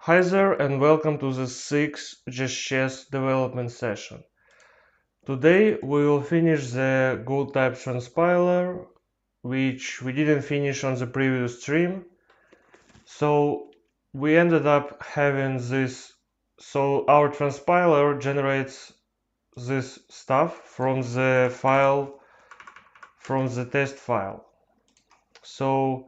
Hi there and welcome to the 6th JustChess development session. Today we will finish the goal type Transpiler, which we didn't finish on the previous stream. So we ended up having this, so our Transpiler generates this stuff from the file, from the test file. So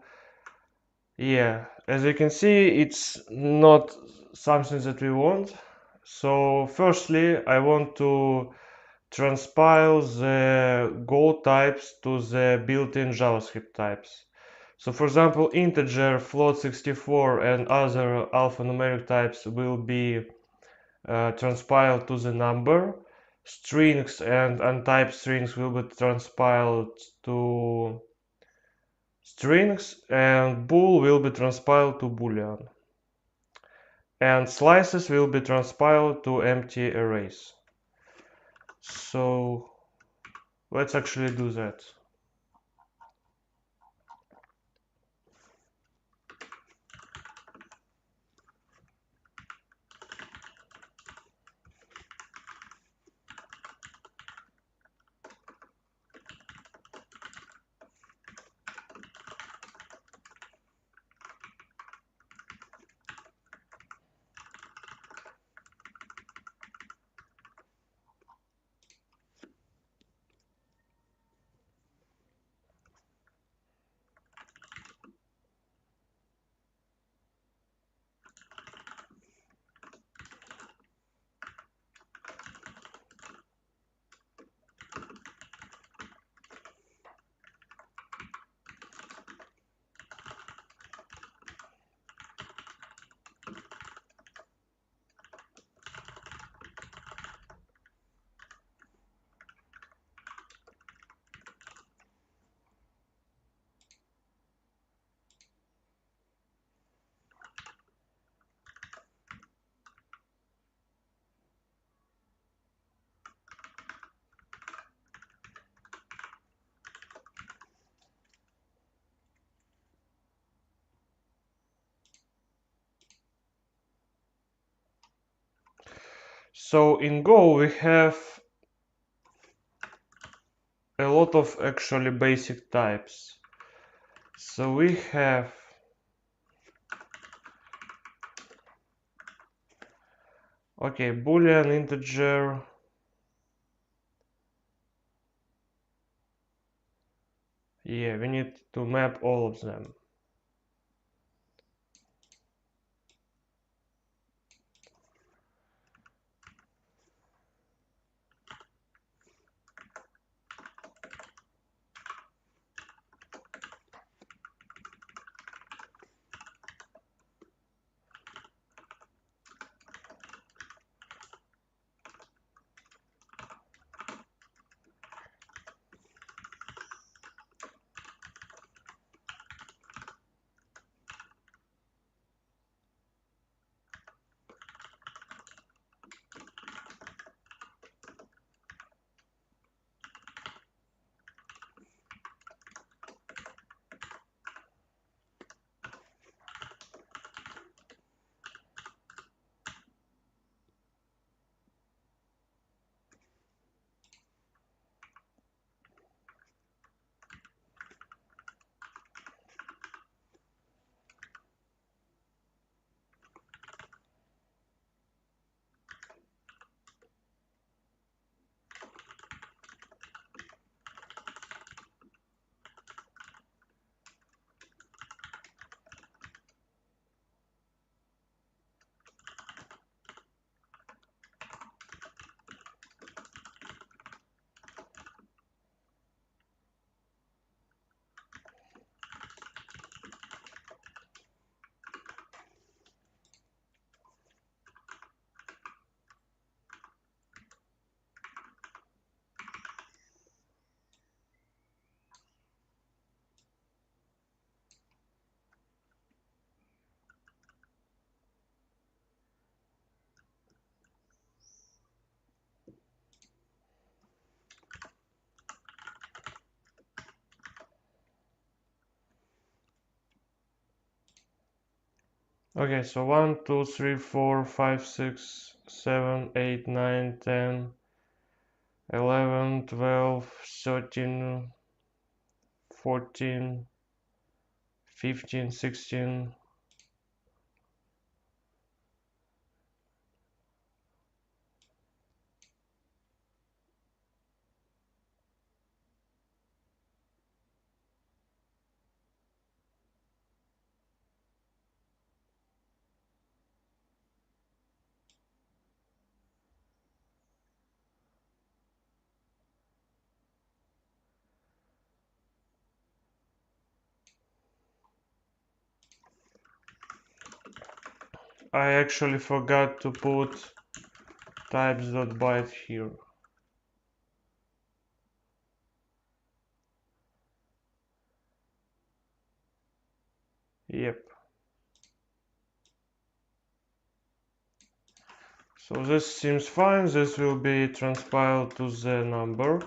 yeah, as you can see, it's not something that we want. So firstly, I want to transpile the Go types to the built-in JavaScript types. So for example, integer, float 64 and other alphanumeric types will be transpiled to the number. Strings and untyped strings will be transpiled to strings, and bool will be transpiled to boolean. And slices will be transpiled to empty arrays. So let's actually do that. So in Go we have a lot of actually basic types. So we have boolean, integer, yeah, we need to map all of them. Okay, so 1, 2, 3, 4, 5, 6, 7, 8, 9, 10, 11, 12, 13, 14, 15, 16. I actually forgot to put types.byte here. Yep. So this seems fine. This will be transpiled to the number.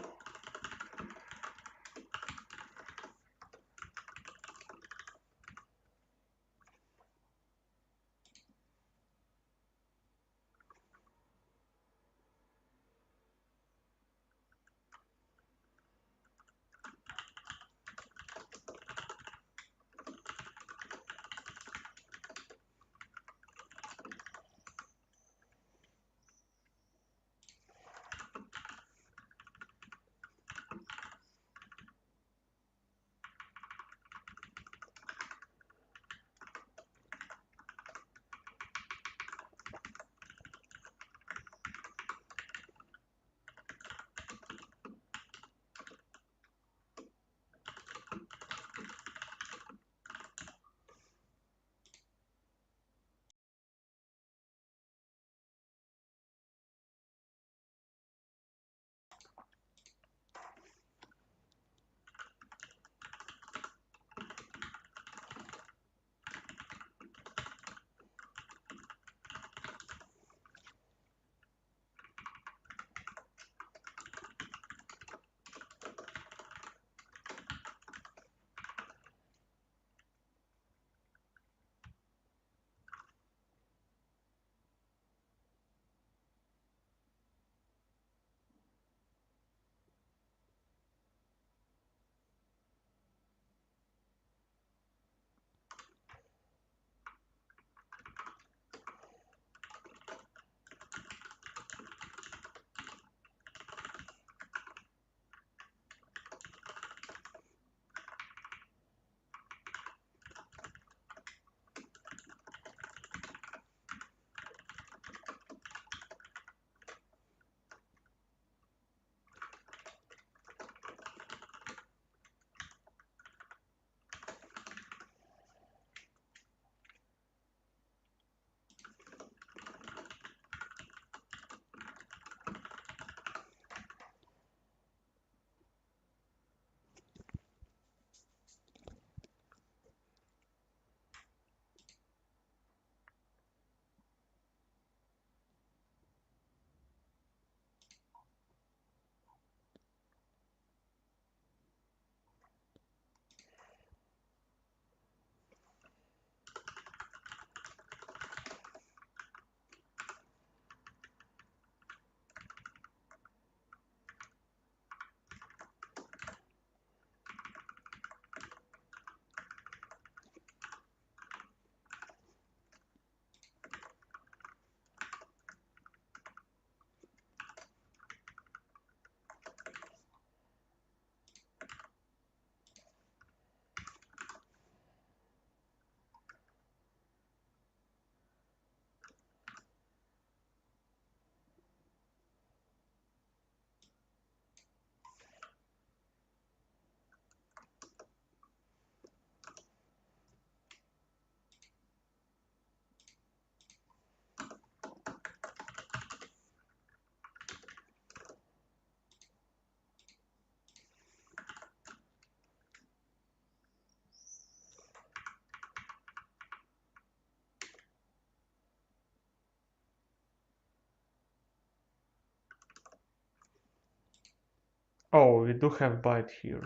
Oh, we do have byte here.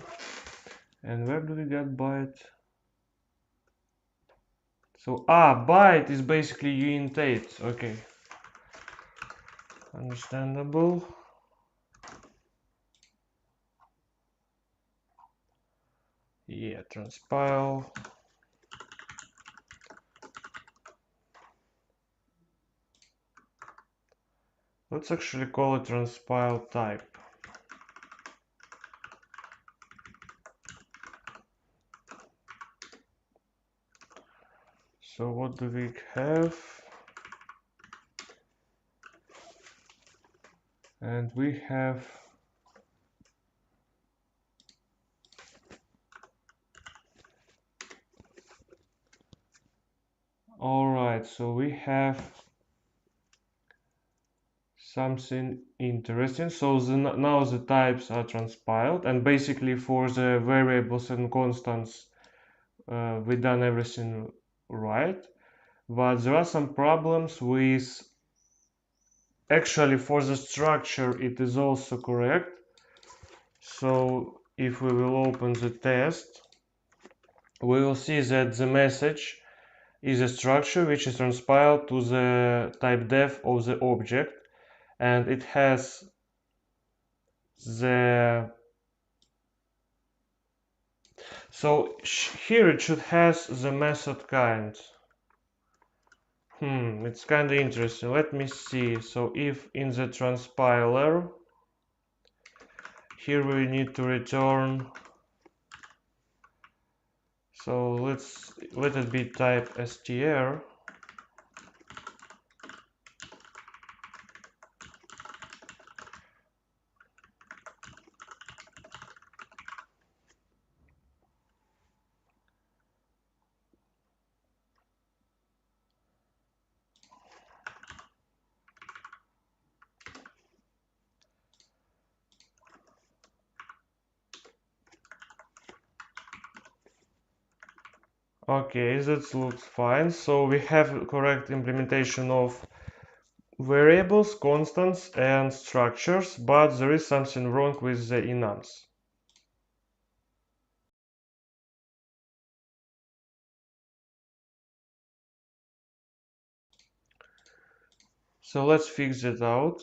And where do we get byte? So byte is basically uint8. Okay, understandable. Yeah, transpile. Let's actually call it transpile type. So what do we have? And we have alright, so we have something interesting. So now the types are transpiled, and basically for the variables and constants we done everything right. But there are some problems with actually for the structure it is also correct. So if we will open the test, we will see that the message is a structure which is transpiled to the type def of the object, and it has the so here it should has the method kind. It's kind of interesting. Let me see. So if in the transpiler here we need to return, so let it be type str. Okay, that looks fine. So we have correct implementation of variables, constants, and structures, but there is something wrong with the enums. So let's fix it out.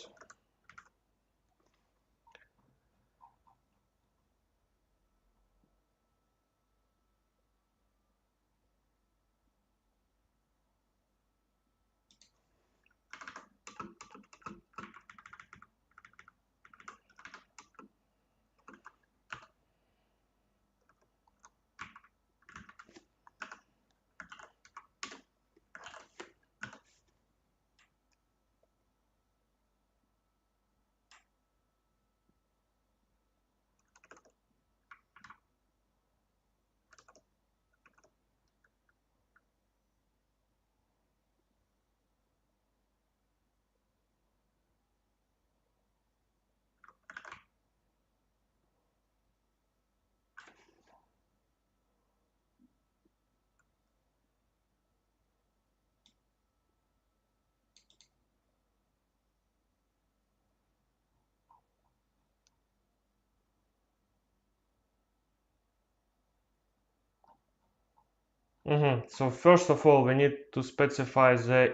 So first of all, we need to specify the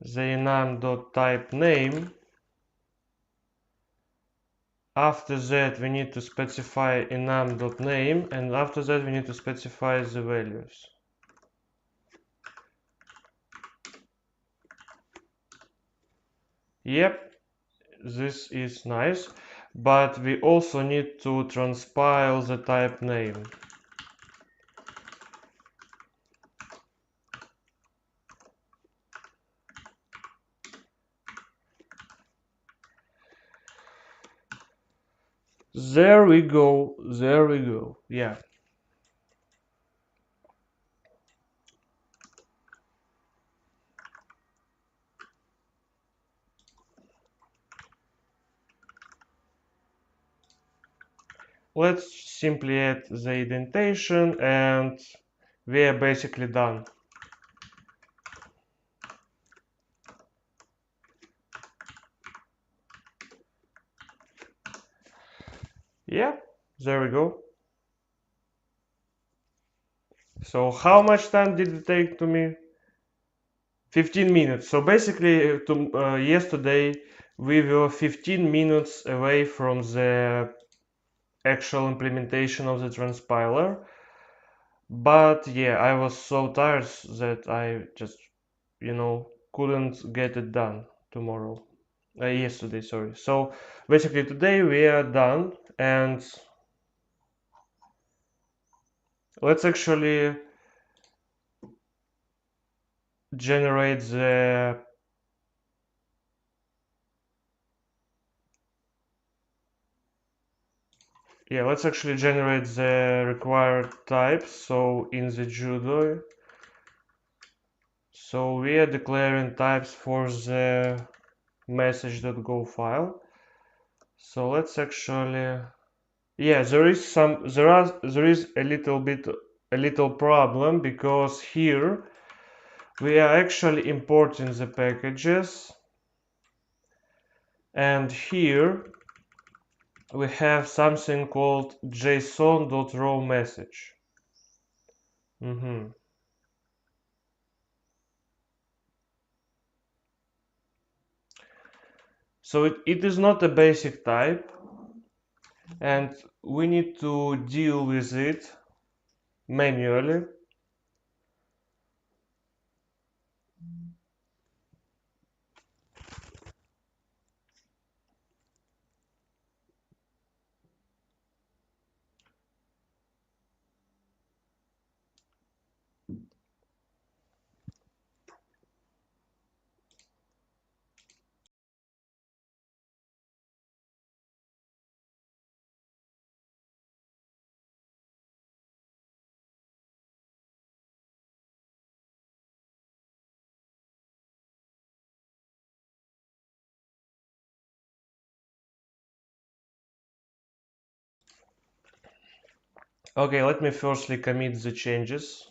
enum.type name. After that, we need to specify enum.name, and after that, we need to specify the values. Yep, this is nice, but we also need to transpile the type name. There we go, yeah. Let's simply add the indentation and we are basically done. Yeah, there we go. So how much time did it take to me? 15 minutes. So basically, yesterday we were 15 minutes away from the actual implementation of the transpiler. But yeah, I was so tired that I just, couldn't get it done tomorrow. Yesterday, sorry. So basically today we are done, and let's actually generate the let's actually generate the required types. So in the judo, so we are declaring types for the message.go file. So let's actually, yeah, there is a little problem, because here we are actually importing the packages, and here we have something called json.raw message. So it is not a basic type, and we need to deal with it manually. Okay, let me firstly commit the changes.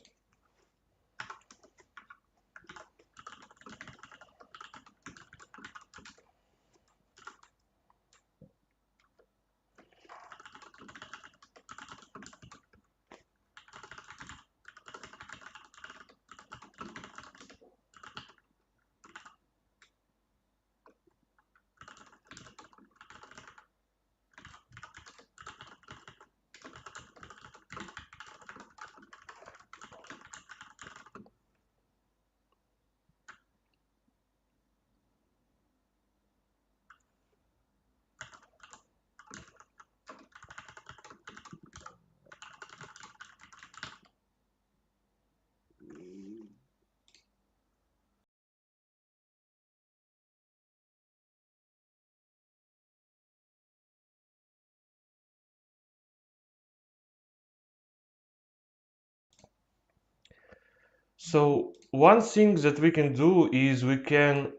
So one thing that we can do is we can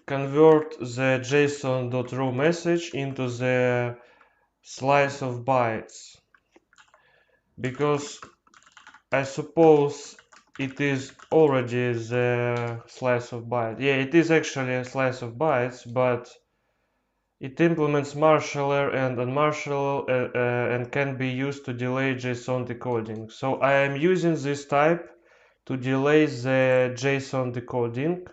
convert the json.raw message into the slice of bytes, because I suppose it is already the slice of bytes. Yeah, it is actually a slice of bytes, but it implements marshaller and unmarshaller and can be used to delay JSON decoding. So I am using this type to delay the JSON decoding.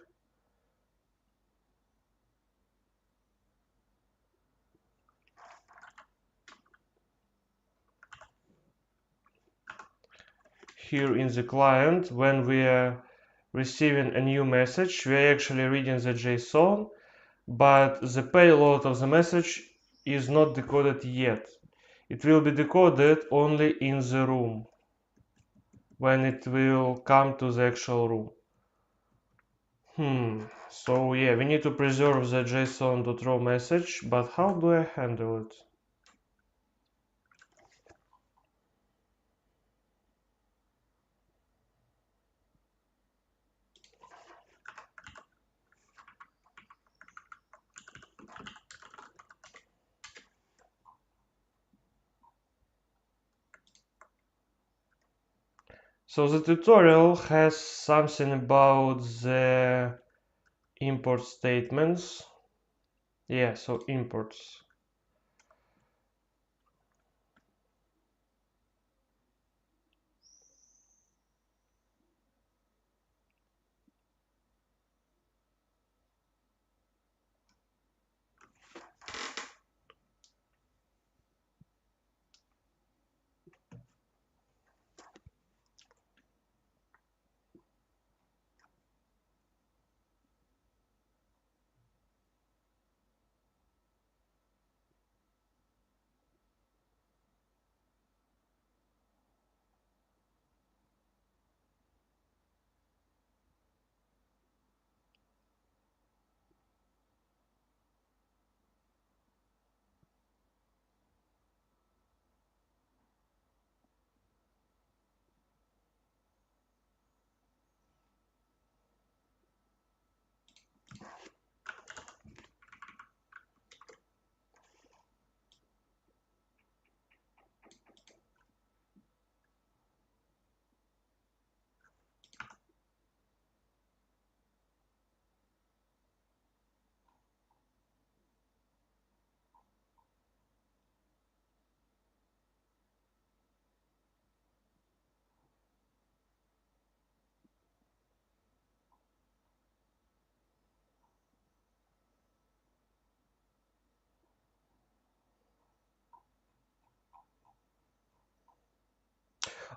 Here in the client, when we are receiving a new message, we are actually reading the JSON, but the payload of the message is not decoded yet. It will be decoded only in the room, when it will come to the actual room. So yeah, we need to preserve the json.raw message, but how do I handle it? So the tutorial has something about the import statements. Yeah, so imports.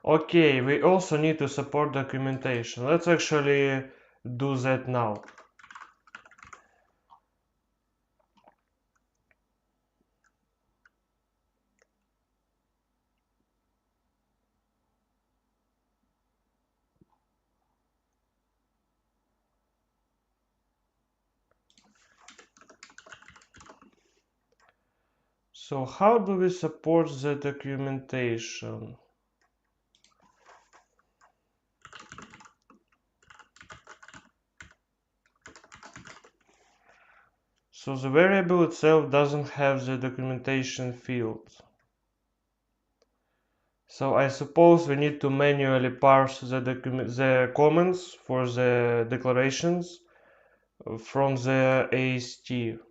Okay, we also need to support documentation. Let's actually do that now. So how do we support the documentation? So the variable itself doesn't have the documentation field. So I suppose we need to manually parse the comments for the declarations from the AST.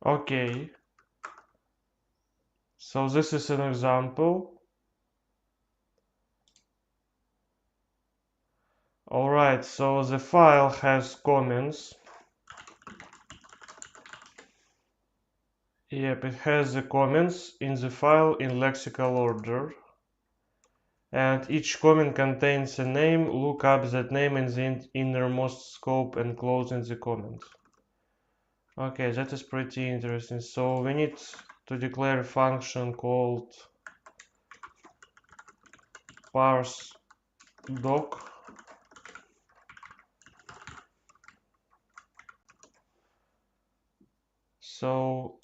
Okay, so this is an example. Alright, so the file has comments. Yep, it has the comments in the file in lexical order. And each comment contains a name. Look up that name in the innermost scope and closing the comment. Okay, that is pretty interesting. So we need to declare a function called parse doc. So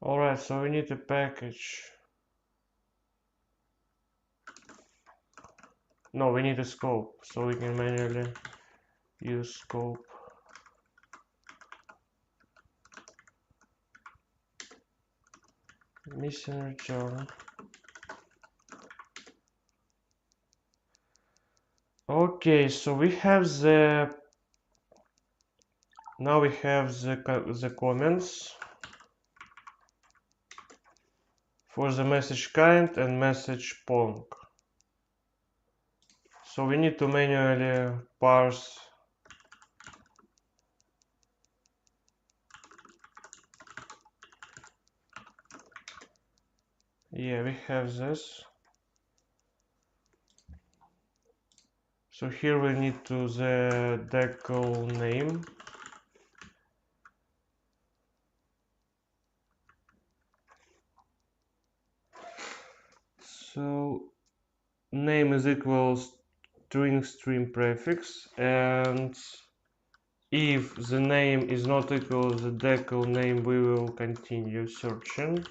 alright, so we need a package. No, we need a scope, so we can manually use scope. Missing return. Okay, so we have now we have the comments for the message kind and message pong. So we need to manually parse. Yeah, we have this. So here we need to the decal name. So name is equals string prefix, and if the name is not equal to the decal name, we will continue searching.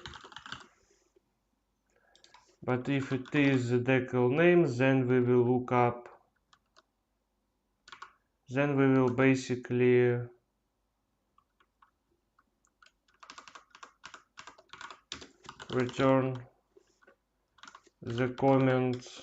But if it is the decal name, then we will look up. Then we will basically return the comment.txt.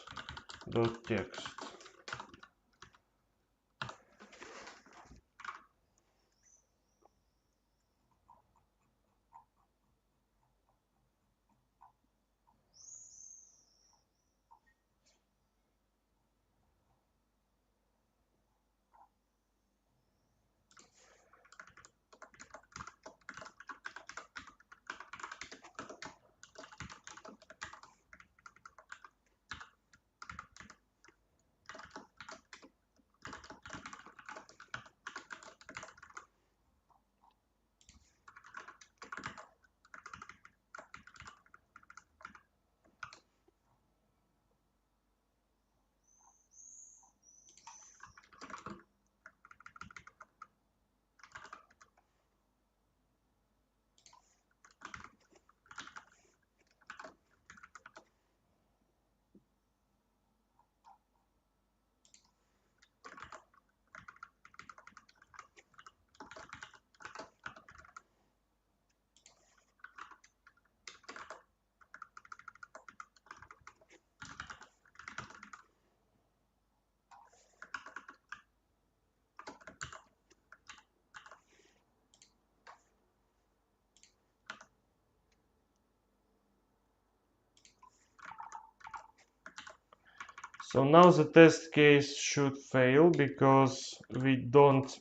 So now the test case should fail because we don't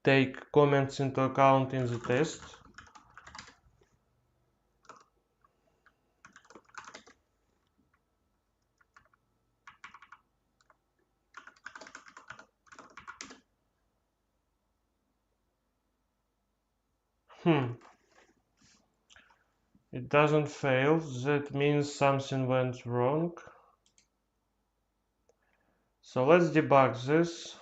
take comments into account in the test. It doesn't fail. That means something went wrong. So let's debug this.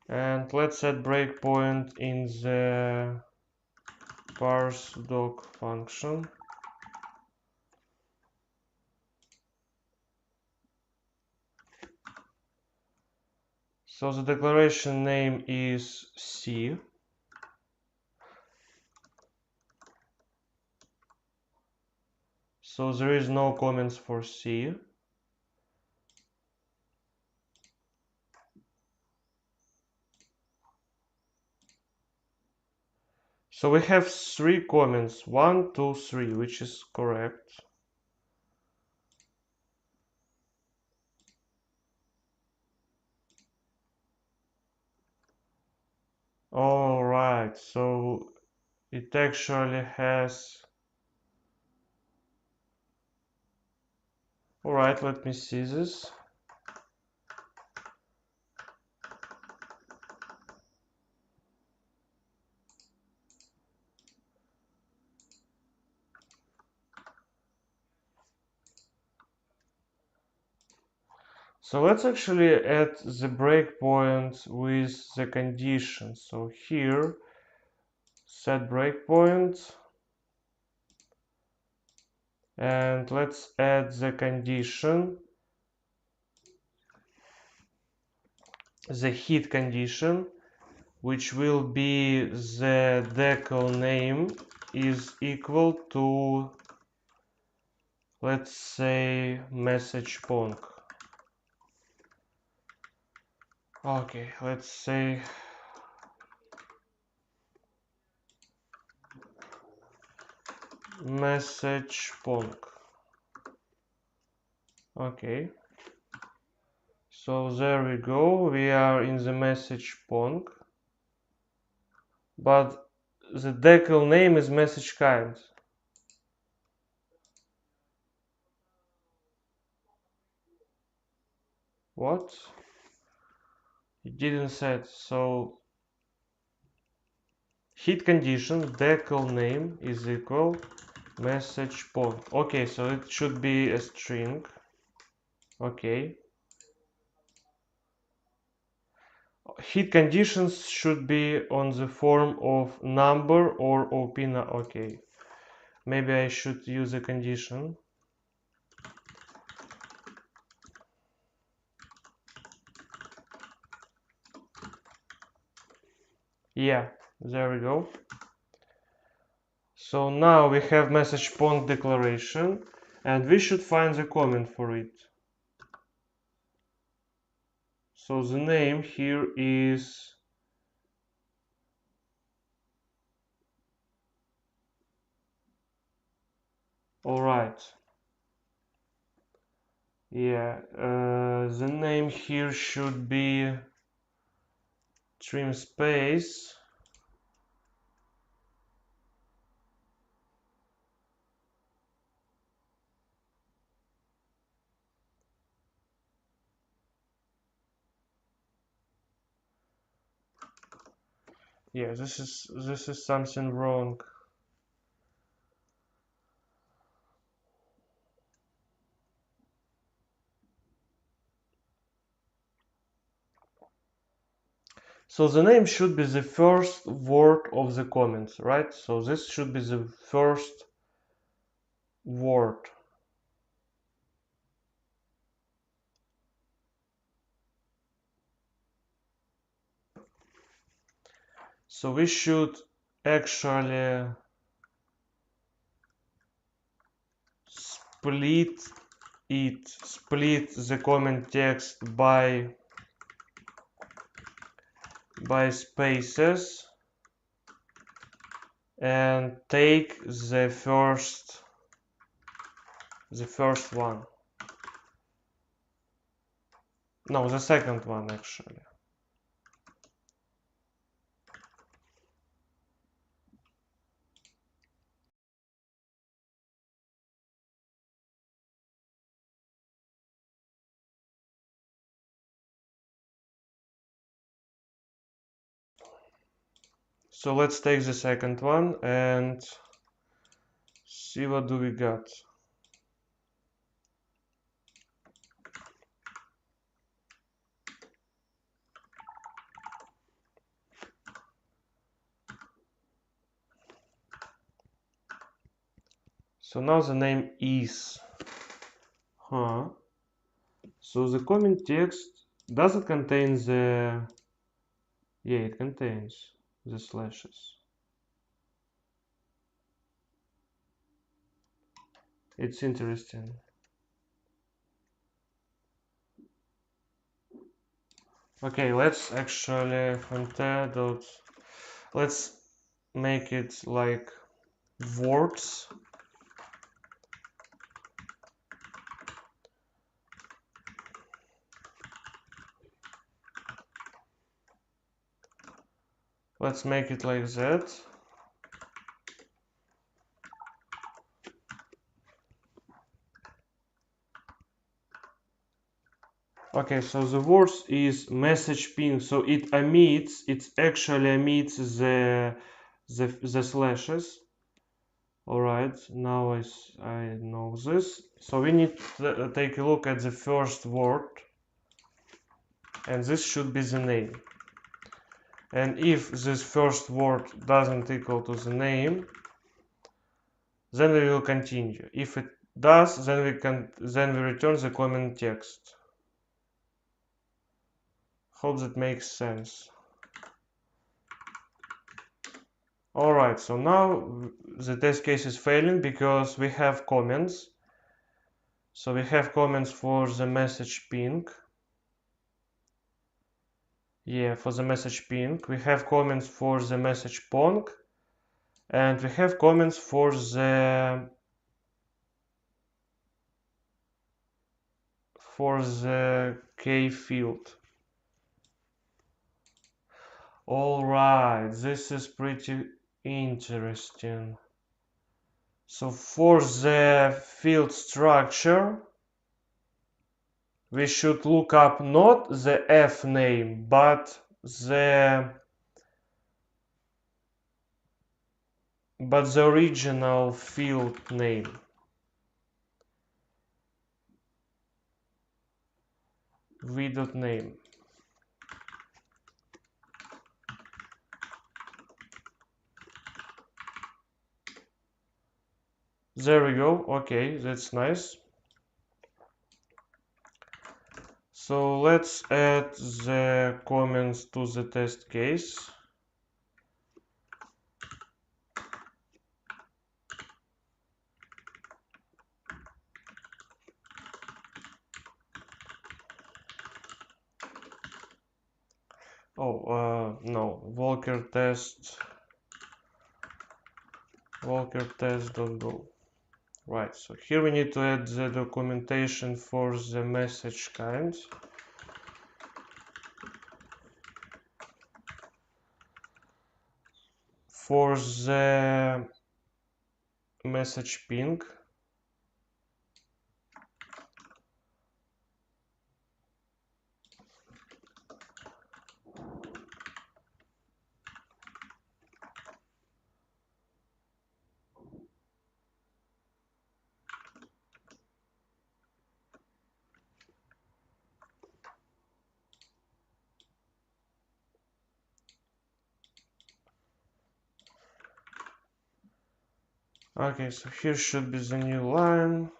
And let's set breakpoint in the parse doc function. So the declaration name is C. So there is no comments for C. So we have 3 comments, 1, 2, 3, which is correct. All right, so it actually has. All right, let me see this. So let's actually add the breakpoint with the condition. So here, set breakpoint, and let's add the condition, the hit condition, which will be the decal name is equal to, let's say, message ponk. Okay, let's say message ponk. Okay, so there we go, we are in the message ponk, but the decal name is message kind. What? It didn't set. So hit condition decal name is equal message point. Okay, so it should be a string. Okay. Hit conditions should be on the form of number or op. Okay. Maybe I should use a condition. Yeah, there we go. So now we have message point declaration, and we should find the comment for it. So the name here is alright. Yeah, the name here should be trim space. Yeah, this is something wrong. So the name should be the first word of the comments, right? So this should be the first word. So we should actually split the comment text by spaces and take the first one. No, the second one actually. So let's take the second one and see what do we got. So now the name is. So the comment text doesn't contain the. Yeah, it contains the slashes. It's interesting. Okay, let's actually let's make it like words. Let's make it like that. Okay, so the words is message ping, so it actually emits the slashes. Alright, now I know this. So we need to take a look at the first word, and this should be the name. And if this first word doesn't equal to the name, then we will continue. If it does, then we return the comment text. Hope that makes sense. Alright, so now the test case is failing because we have comments. So we have comments for the message ping. Yeah, for the message ping. We have comments for the message pong. And we have comments for the key field. Alright, this is pretty Interesting. So for the field structure, we should look up not the f name, but the original field name. v.name. There we go. Okay, that's nice. So let's add the comments to the test case. Oh, no, Walker test.go. Right, so here we need to add the documentation for the message kind. For the message ping, okay, so here should be the new line.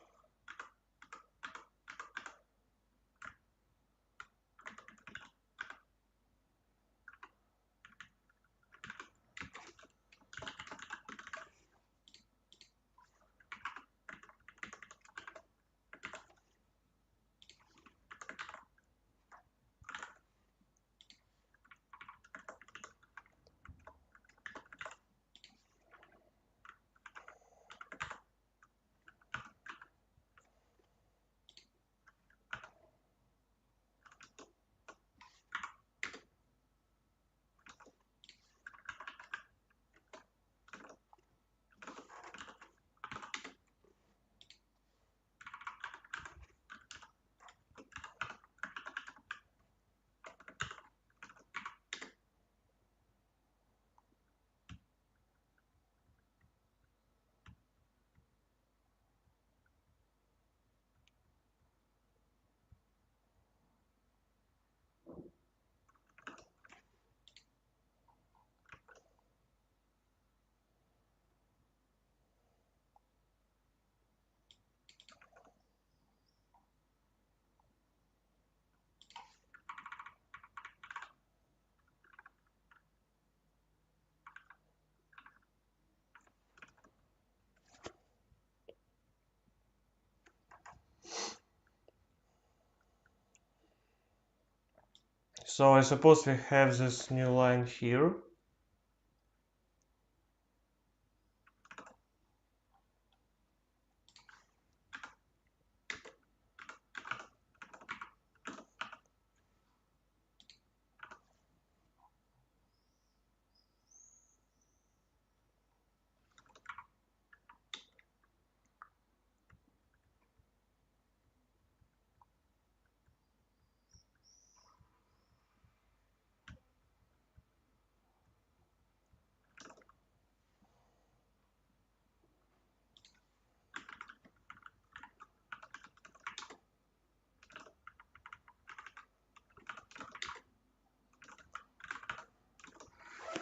So I suppose we have this new line here.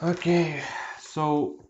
Okay, so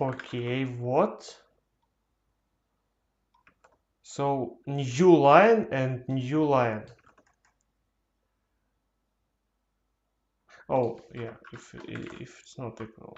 Okay, what? So new line and new line. Oh yeah, if it's not equal.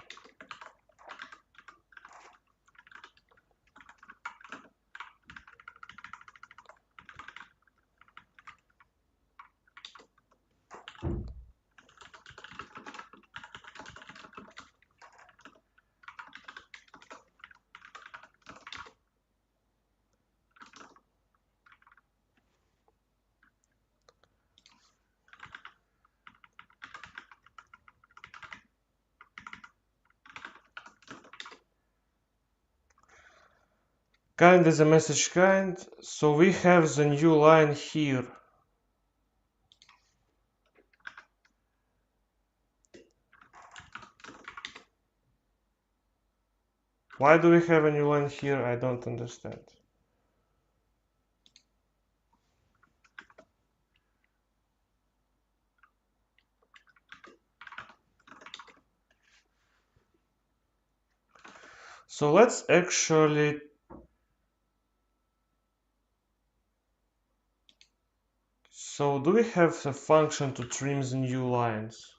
Kind is a message kind, so we have the new line here. Why do we have a new line here? I don't understand. So let's actually So do we have a function to trim the new lines?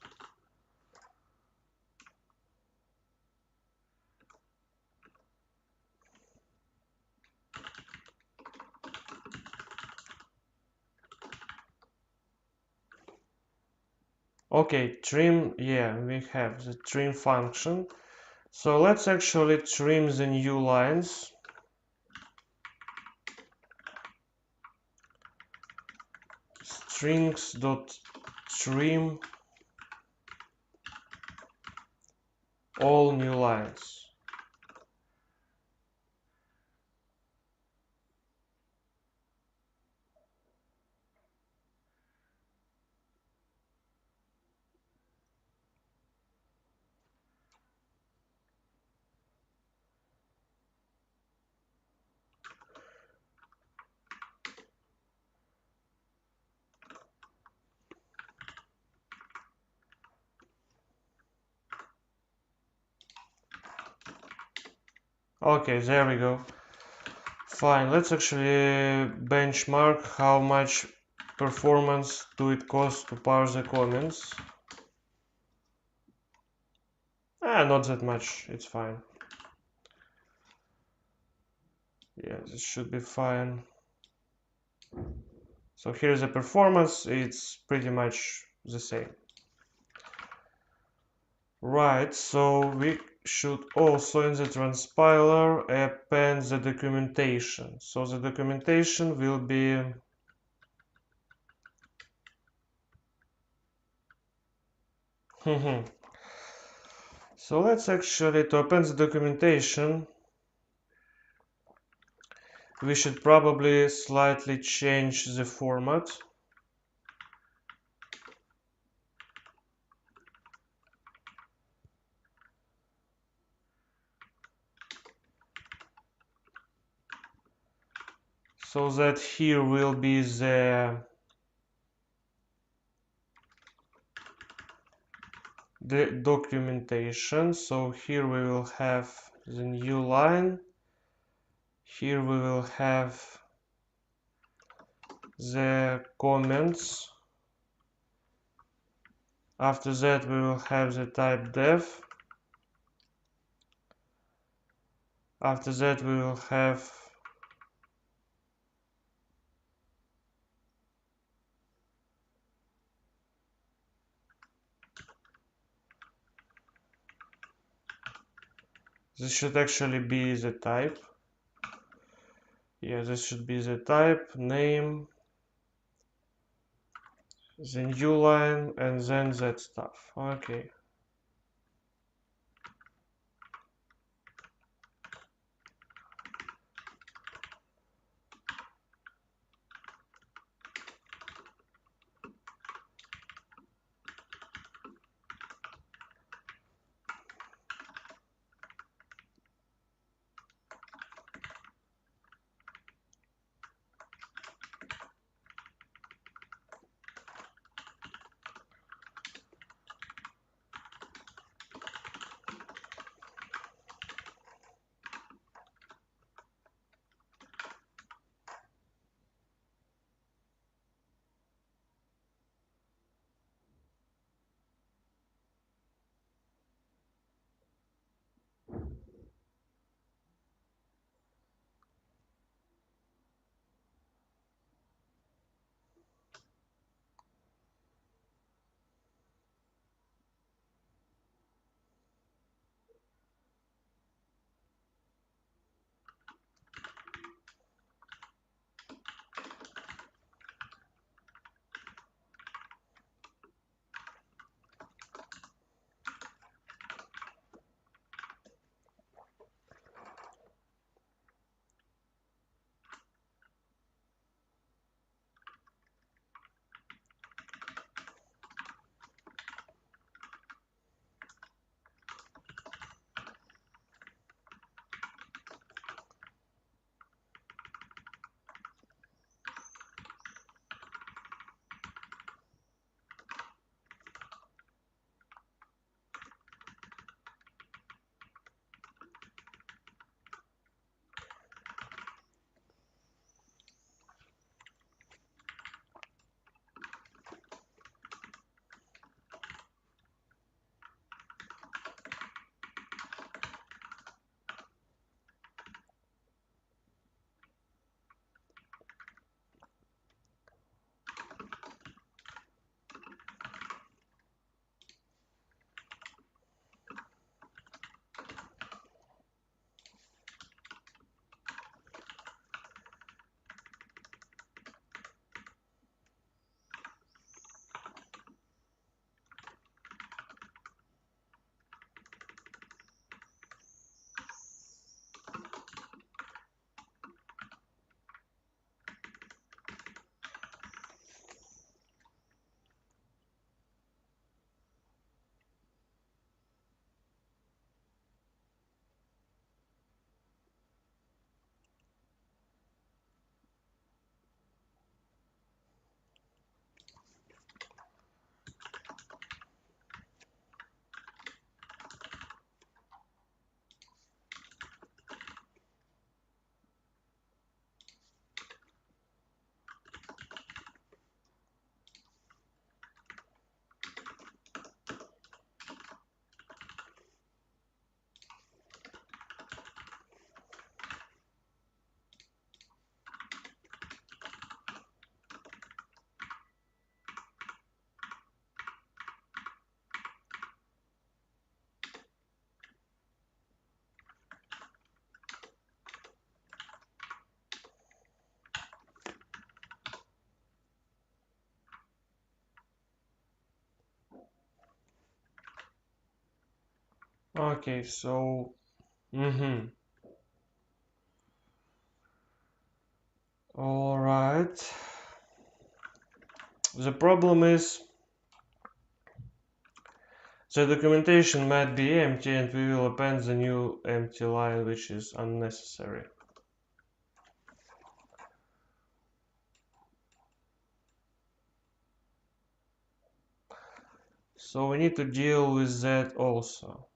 Okay, trim, yeah, we have the trim function. So let's actually trim the new lines. Strings.trim all new lines. Okay, there we go. Fine, let's actually benchmark how much performance do it cost to parse the comments. Not that much, it's fine. Yeah, this should be fine. So here's the performance, it's pretty much the same. Right, so we should also in the transpiler append the documentation. So the documentation will be So let's actually, to append the documentation, we should probably slightly change the format. So that here will be the documentation. So here we will have the new line. Here we will have the comments. After that we will have the type def. After that we will have this should actually be the type. Yeah, this should be the type, name, the new line, and then that stuff. Okay. Okay, so all right. The problem is the documentation might be empty and we will append the new empty line, which is unnecessary. So we need to deal with that also.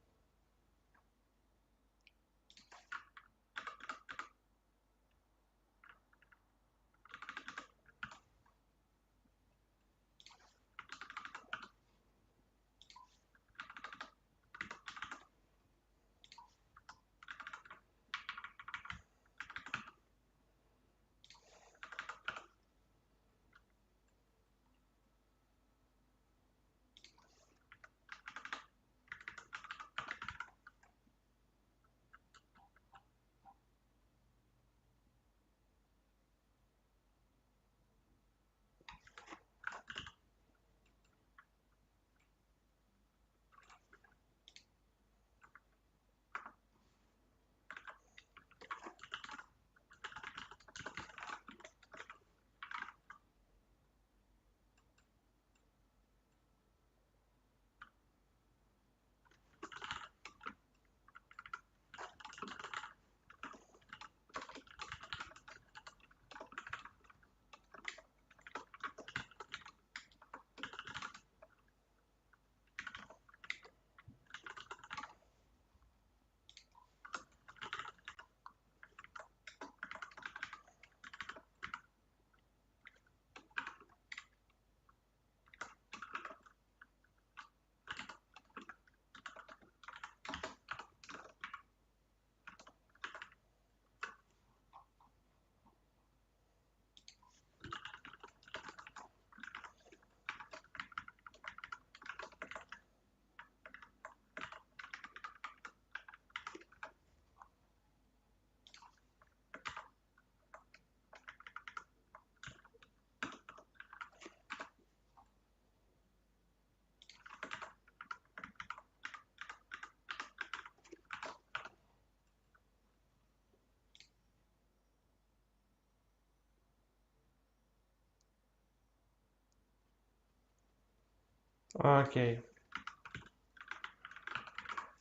Okay.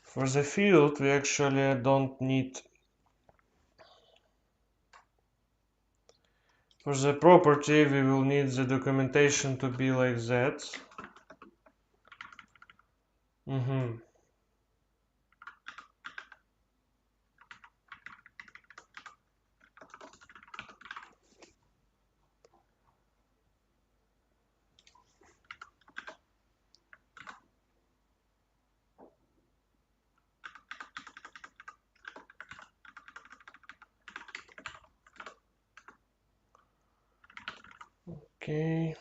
For the field, we actually don't need. For the property, we will need the documentation to be like that. Okay.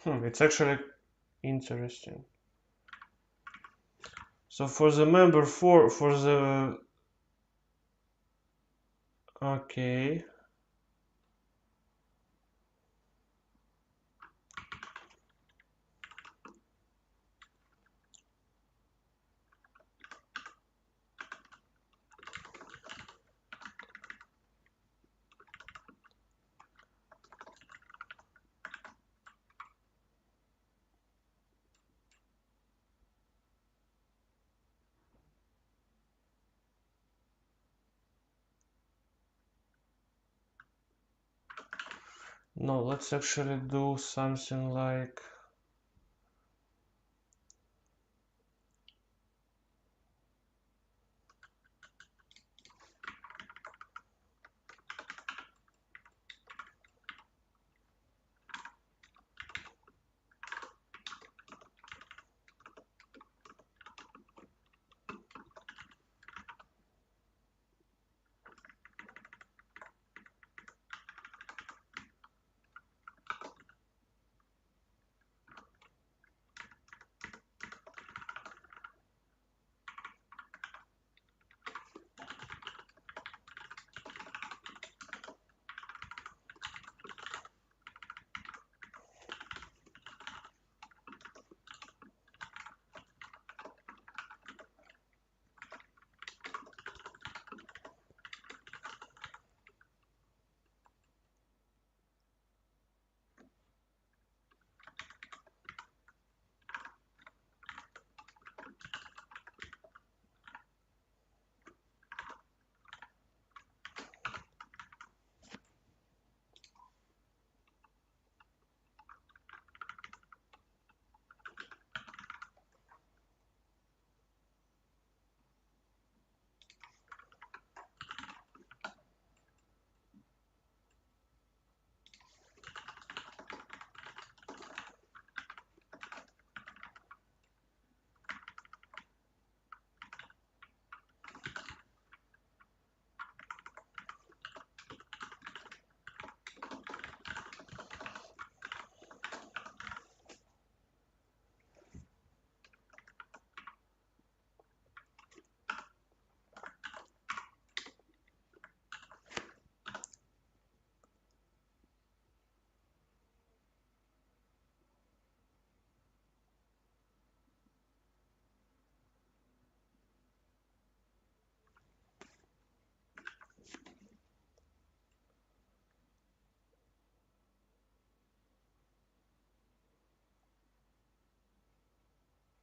It's actually interesting. So for the member for the okay. No, let's actually do something like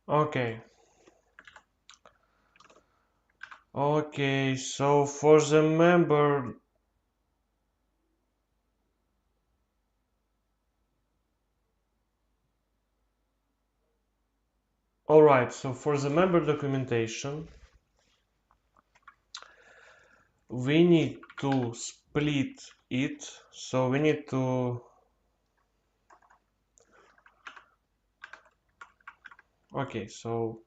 Okay. Okay, so for the member, alright, so for the member documentation, we need to split it, so we need to, okay, so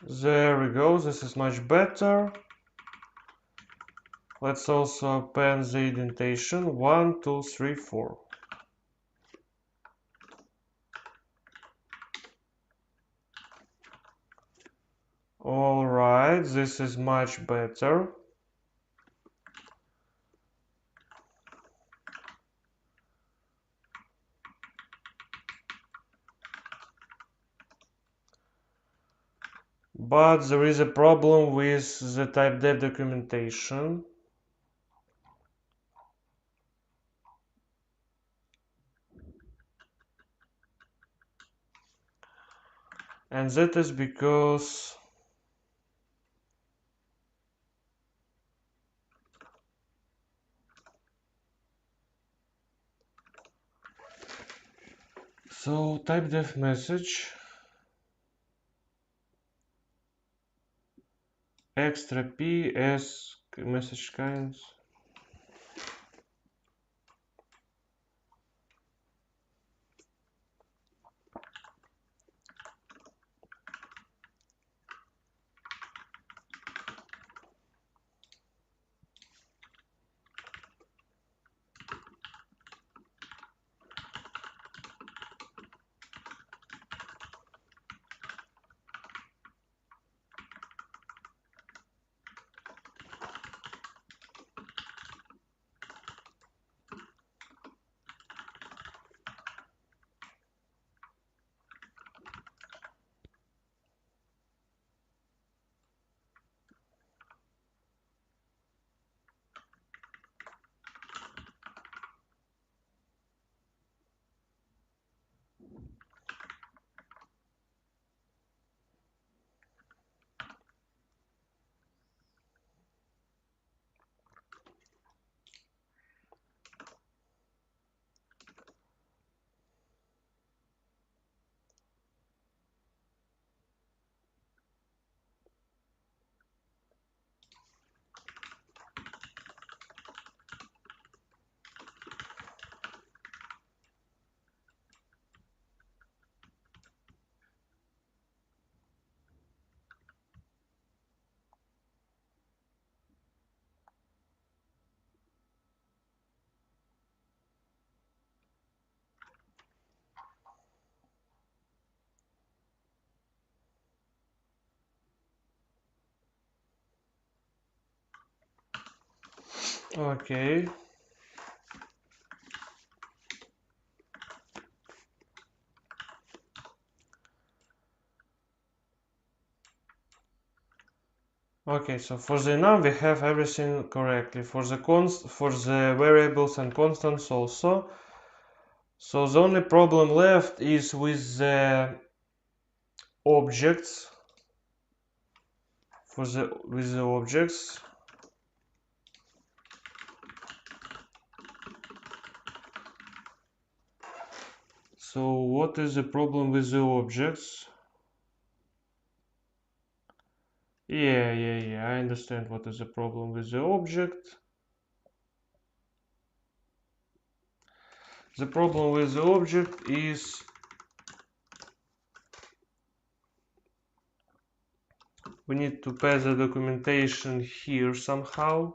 there we go, this is much better. Let's also append the indentation 1, 2, 3, 4. Alright, this is much better. But there is a problem with the type dev documentation. And that is because so type dev message extra p as message kinds. Okay. Okay, so for the num we have everything correctly. For the variables and constants also. So the only problem left is with the objects. With the objects. So what is the problem with the objects? Yeah, I understand what is the problem with the object. The problem with the object is we need to pass the documentation here somehow.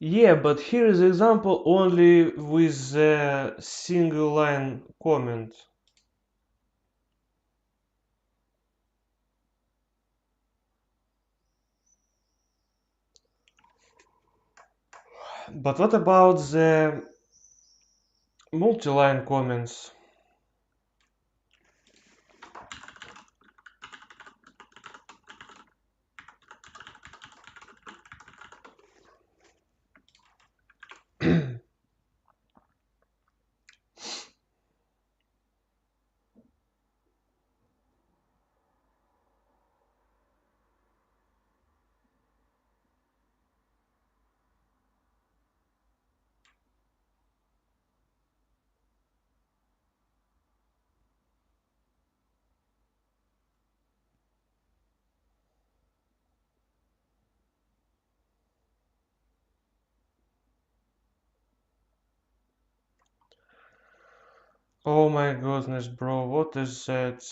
Yeah, but here is the example only with a single line comment. But what about the multi-line comments? Oh my goodness, bro, what is that?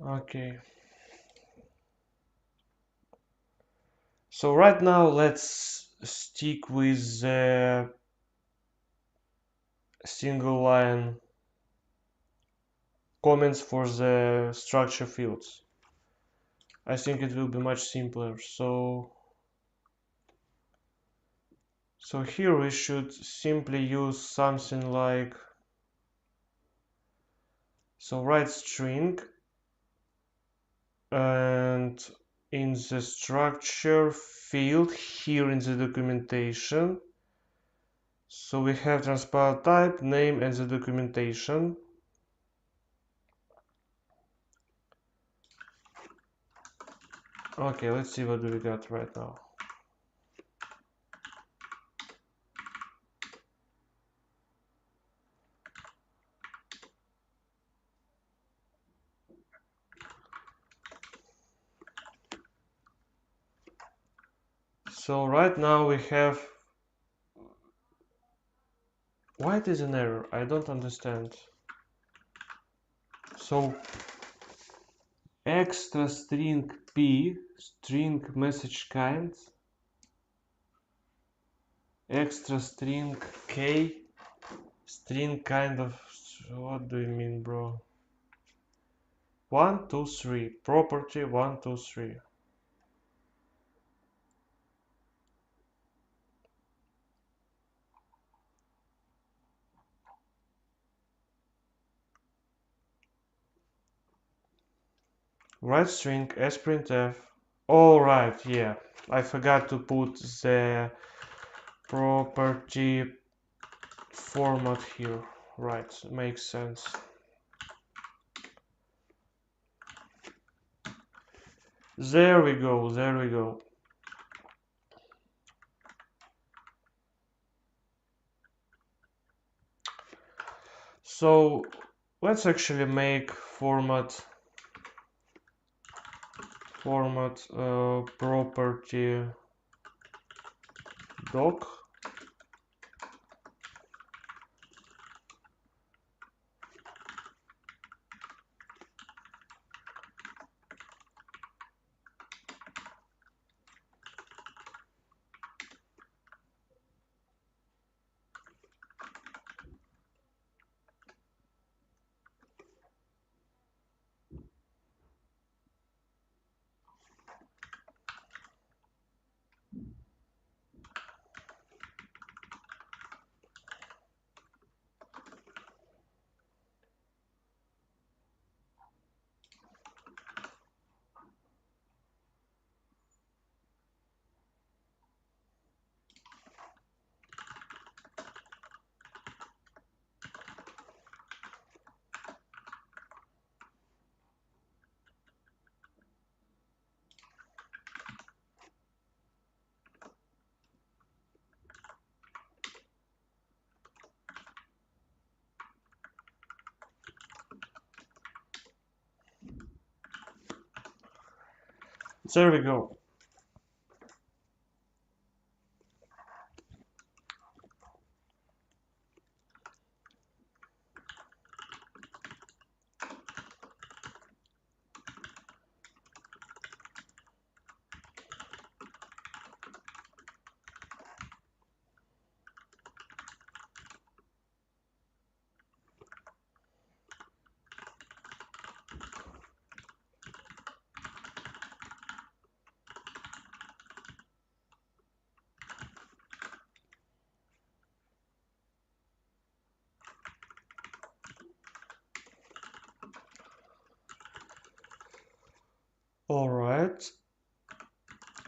Okay. So right now let's stick with the single line comments for the structure fields. I think it will be much simpler. So here we should simply use something like, so write string and in the structure field here in the documentation. So we have transpiler type, name and the documentation. Okay, let's see what do we got right now. So right now we have, why it is an error? I don't understand. So extra string p, string message kind, extra string k, string kind of, what do you mean, bro? 1, 2, 3, property 1, 2, 3. Write string as printf. Alright, yeah. I forgot to put the property format here. Right, makes sense. There we go, there we go. So let's actually make format property doc. There we go. Alright.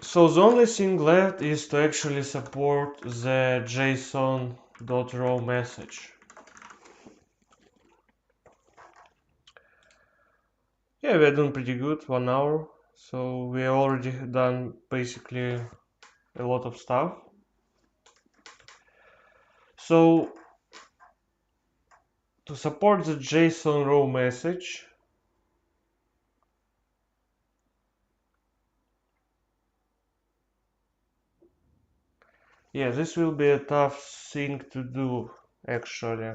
So the only thing left is to actually support the JSON.raw message. Yeah, we're doing pretty good, 1 hour. So we already done basically a lot of stuff. So to support the JSON raw message, yeah, this will be a tough thing to do actually.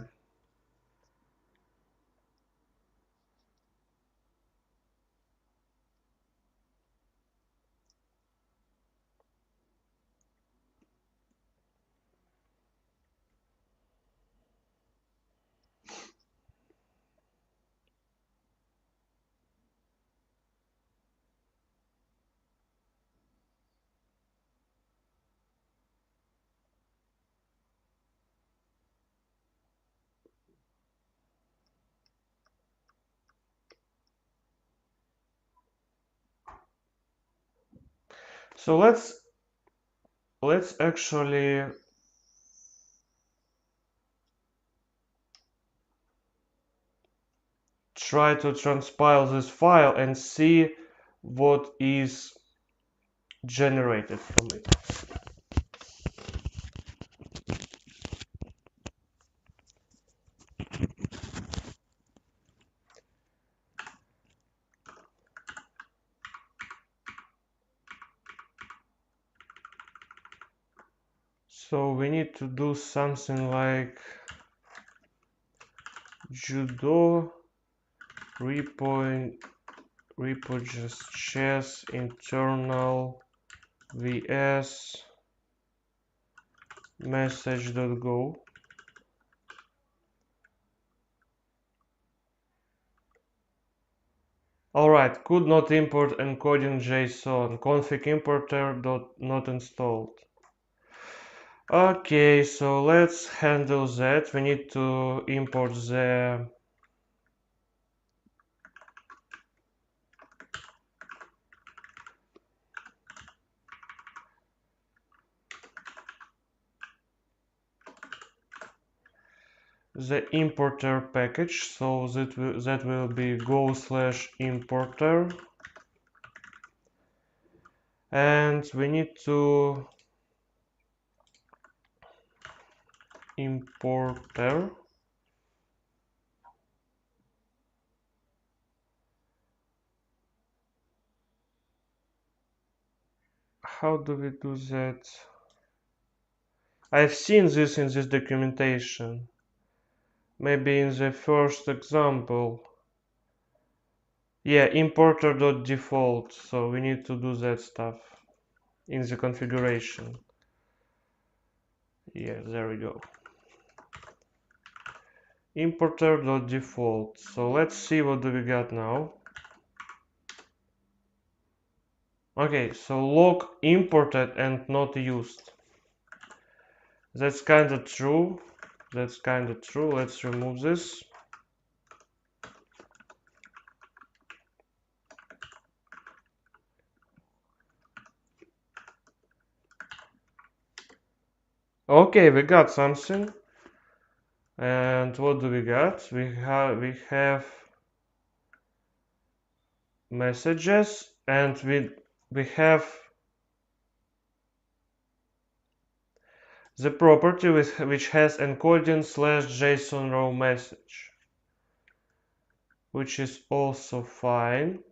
So let's actually try to transpile this file and see what is generated from it. So we need to do something like judo repo JustChess internal vs message.go. Alright, could not import encoding JSON, config importer not installed. Okay, so let's handle that. We need to import the the importer package, so that will be go/importer, and we need to importer how do we do that? I've seen this in this documentation, maybe in the first example. Yeah, importer.default, so we need to do that stuff in the configuration. Yeah, there we go. Importer.default. So let's see what do we got now. Okay, so log imported and not used. That's kind of true. That's kind of true. Let's remove this. Okay, we got something. And what do we got? We have messages, and we have the property which has encoding /JSON raw message, which is also fine.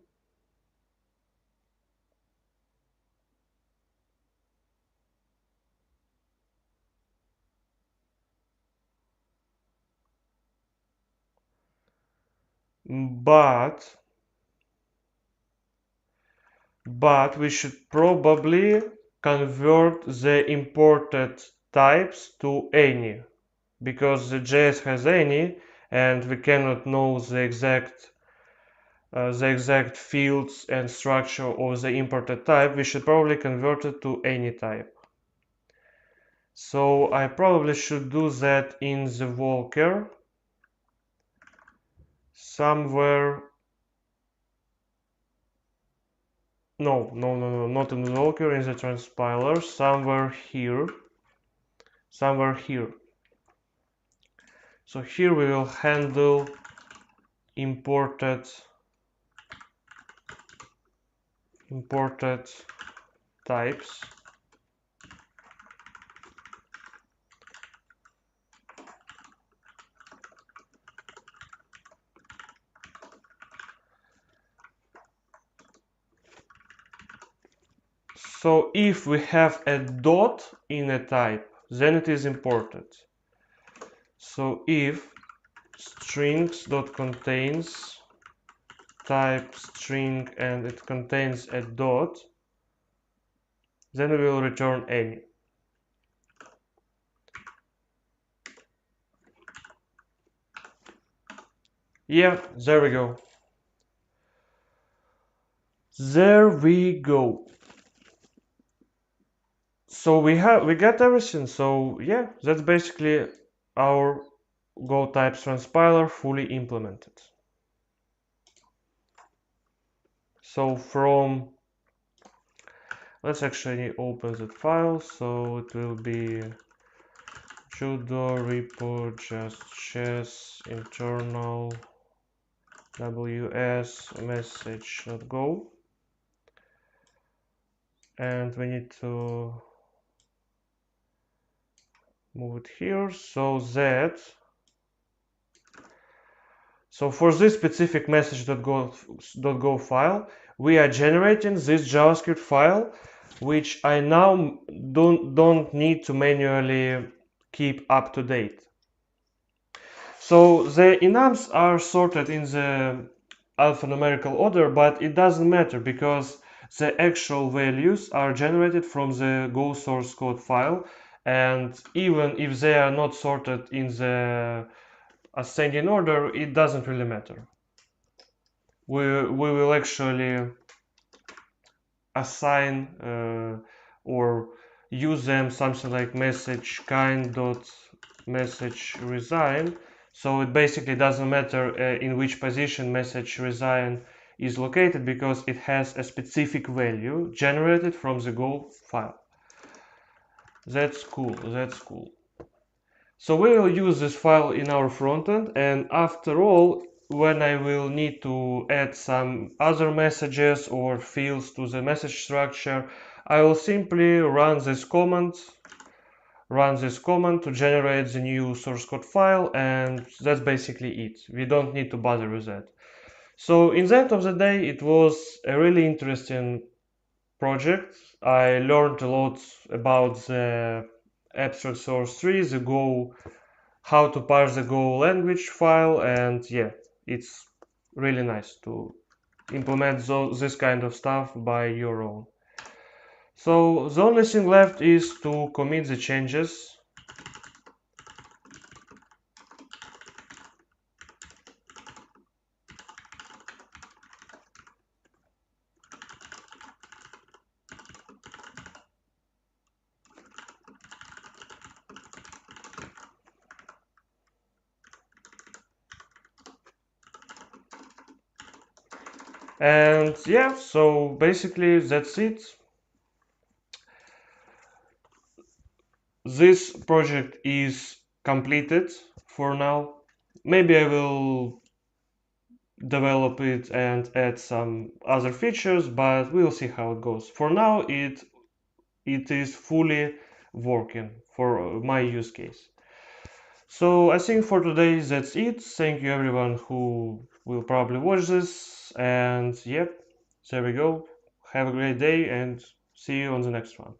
But we should probably convert the imported types to any, because the JS has any and we cannot know the exact fields and structure of the imported type. We should probably convert it to any type. So I probably should do that in the worker somewhere. No, not in the worker, in the transpiler, somewhere here. So here we will handle imported types. So if we have a dot in a type, then it is imported. So if strings.contains type string and it contains a dot, then we will return any. Yeah, there we go. There we go. So we got everything. So yeah, that's basically our Go types transpiler fully implemented. So from, let's actually open that file. So it will be judo repo JustChess internal ws message.go, and we need to move it here so that for this specific message.go file, we are generating this JavaScript file, which I now don't need to manually keep up to date. So the enums are sorted in the alphanumerical order, but it doesn't matter because the actual values are generated from the Go source code file, and even if they are not sorted in the ascending order, it doesn't really matter. We will actually assign or use them something like message kind dot message resign, so it basically doesn't matter in which position message resign is located because it has a specific value generated from the Go file. That's cool. So we will use this file in our frontend, and after all, when I will need to add some other messages or fields to the message structure, I will simply run this command to generate the new source code file, and that's basically it. We don't need to bother with that. So in the end of the day, it was a really interesting project. I learned a lot about the abstract source tree, the Go, how to parse the Go language file, and yeah, it's really nice to implement this kind of stuff by your own. So the only thing left is to commit the changes. And yeah, so basically that's it. This project is completed for now. Maybe I will develop it and add some other features, but we'll see how it goes. For now, it is fully working for my use case. So I think for today that's it. Thank you everyone who will probably watch this, and yep, there we go. Have a great day and see you on the next one.